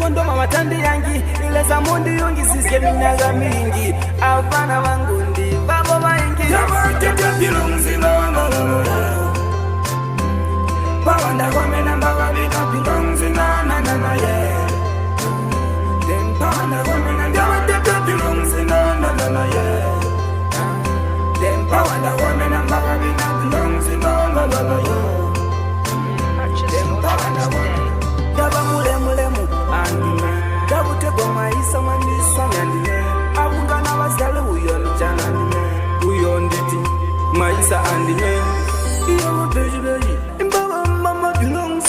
Kondoma matandi yangi ile za mundi yungi sisike minyaga mingi avana wangundi babo maingi jama tete bilunzi na bawanda wamena mbaga bina bilunzi na yeah then bawanda wamena jama tete bilunzi na yeah then bawanda wamena mbaga bina bilunzi na yeah then bawanda wamena jaba mulemu Dabute goma isa mandisa nyandine Abungana wasale uyon chana nime Uyon diti maisa andine Iyo beji beji Imbawa mama belongs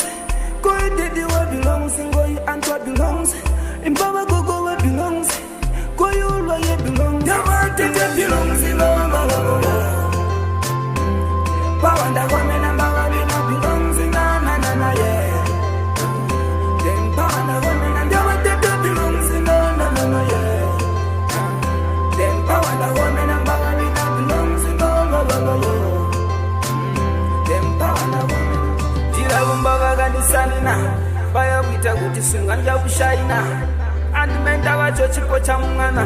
Koi didi wa belongs Ngoi antwa belongs Imbawa gogo wa belongs Koi ulwa ye belongs Yama tete belongs Pawanda kwa mena mbawa bina belongs Na yeah Then pawanda kwa mena sanina baya wita kuti sunga nja kushaina andimenda vacho chipo cha mwana